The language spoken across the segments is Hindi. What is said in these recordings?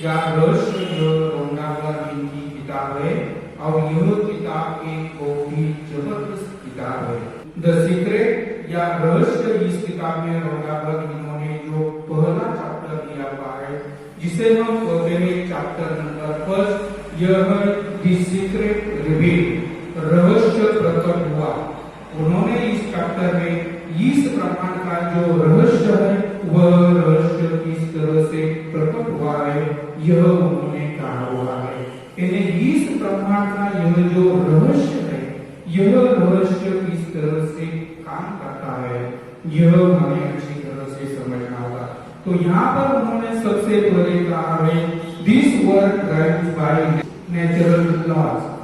या रहस्य जो रोंडागर इनकी किताब है और यह किताब एक बहुत ही जबरदस्त किताब है। द सीक्रेट या रहस्य इस किताब में रोंडागर इन्होंने जो पहला चैप्टर दिया हुआ है जिसे हम कहते हैं चैप्टर नंबर 1, यह है द सीक्रेट रिवील, रहस्य प्रकट हुआ। उन्होंने इस चैप्टर में इस ब्रह्मांड का जो रहस्य है वह रहस्य किस तरह से प्रकट हुआ है यह उन्होंने कहा हुआ है। यानी इस ब्रह्मांड का यह जो रहस्य है यह रहस्य किस तरह से काम करता है यह हमें अच्छी तरह से समझना होगा। तो यहाँ पर उन्होंने सबसे पहले कहा है this world driven by natural laws.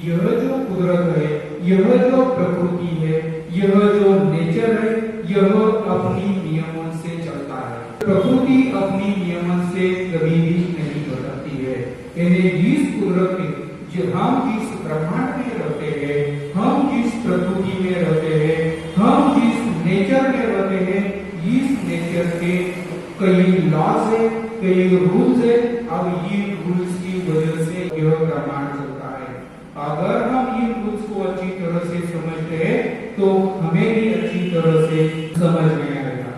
यह जो कुदरत है, यह जो प्रकृति है, यह जो नेचर है, यह अपनी नियमन से चलता है। प्रकृति अपनी नियमन से कभी भी नहीं बदलती है। यानी इस कुदरत में जो हम जिस ब्रह्मांड में रहते हैं, हम जिस प्रकृति में रहते हैं, हम जिस नेचर में रहते हैं, इस नेचर के कई लॉज है, कई रूल्स है। अब इन रूल्स की वजह से यह ब्रह्मांड चलता है। अगर हम इन रूल्स को अच्छी तरह से समझते हैं तो हमें भी अच्छी तरह से समझ में आएगा।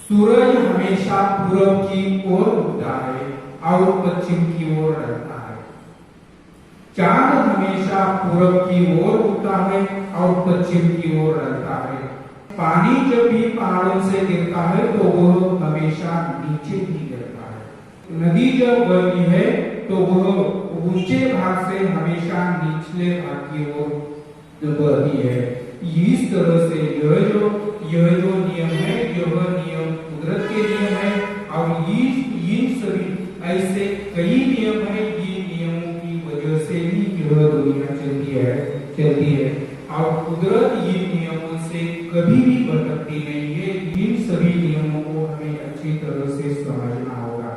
सूरज हमेशा पूरब की ओर उगता है और पश्चिम की ओर रहता है। चांद हमेशा पूरब की ओर उगता है और पश्चिम की ओर रहता है। पानी जब भी पहाड़ों से गिरता है तो वह हमेशा नीचे ही गिरता है। नदी जब बहती है तो वह ऊंचे भाग से हमेशा निचले भाग की ओर बहती है। इस तरह से यह जो नियम है यह नियम कुदरत के नियम है और इन सभी ऐसे कई नियम है। ये नियमों की वजह से ही यह दुनिया चलती है और कुदरत इन नियमों से कभी भी भटकती नहीं है। इन सभी नियमों को हमें अच्छी तरह से समझना होगा।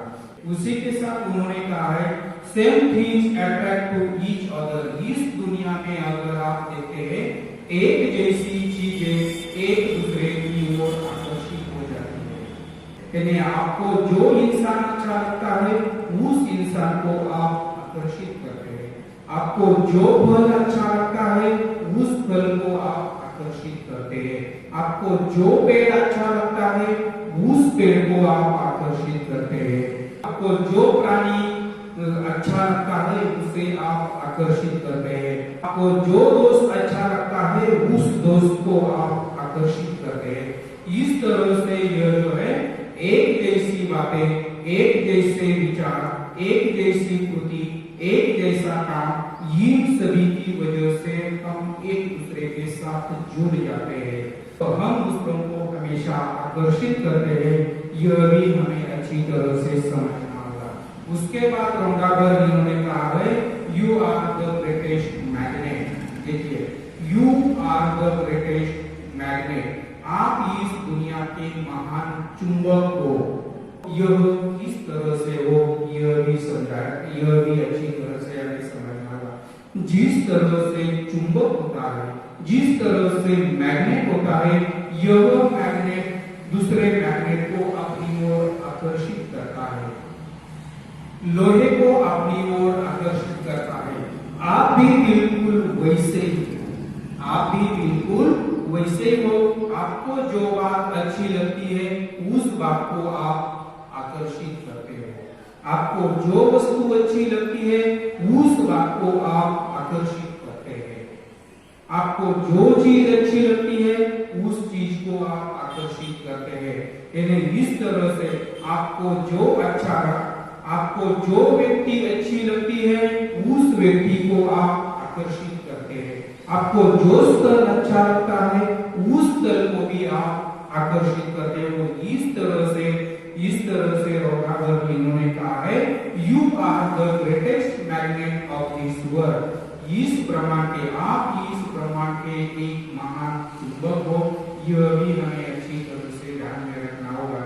उसी के साथ उन्होंने कहा है same things attract to each other. इस दुनिया में अगर आप देखते हैं एक जैसी चीजें एक दूसरे की ओर आकर्षित हो जाती है। यानी आपको जो इंसान अच्छा लगता है उस इंसान को आप आकर्षित करते हैं। आपको जो फल अच्छा लगता है उस फल को आप आकर्षित करते हैं। आपको जो पेड़ अच्छा लगता है उस पेड़ को आप आकर्षित करते हैं। आपको जो प्राणी अच्छा लगता है उसे आप आकर्षित करते हैं। आपको जो दोस्त अच्छा लगता है उस दोस्त को आप आकर्षित करते हैं। इस तरह से यह जो है एक जैसी बातें, एक जैसे विचार, एक जैसी कृति, एक जैसा काम, इन सभी की वजह से हम एक दूसरे के साथ जुड़ जाते हैं तो हम दूसरों को हमेशा आकर्षित करते हैं। यह भी हमें अच्छी तरह से समझना होगा। उसके बाद रोंडागर इन्होंने कहा है you are the greatest magnet. देखिए you are the greatest magnet. आप इस दुनिया के महान चुंबक हो। यह किस तरह से हो यह भी समझाया, यह भी अच्छी तरह से हमें समझना होगा। जिस तरह से चुंबक होता है, जिस तरह से मैग्नेट होता है, यह मैग्नेट दूसरे मैग्नेट को अपनी ओर आकर्षित करता है, लोहे को अपनी ओर आकर्षित करता है। आप भी बिल्कुल वैसे ही, आप भी बिल्कुल वैसे हो। आपको जो बात अच्छी लगती है उस बात को आप आकर्षित करते हो। आपको जो वस्तु अच्छी लगती है उस बात को आप आकर्षित करते हैं। आपको जो चीज अच्छी लगती है उस चीज को आप आकर्षित करते हैं। यानी इस तरह से आपको जो अच्छा, आपको जो व्यक्ति अच्छी लगती है उस व्यक्ति को आप आकर्षित करते हैं। आपको जो स्थल अच्छा लगता है उस स्थल को भी आप आकर्षित करते हो। इस तरह से रोंडागर इन्होंने कहा है you are the greatest magnet of this world. इस ब्रह्मांड के, आप इस ब्रह्मांड के एक महान चुंबक हो। यह भी हमें अच्छी तरह से ध्यान में रखना होगा।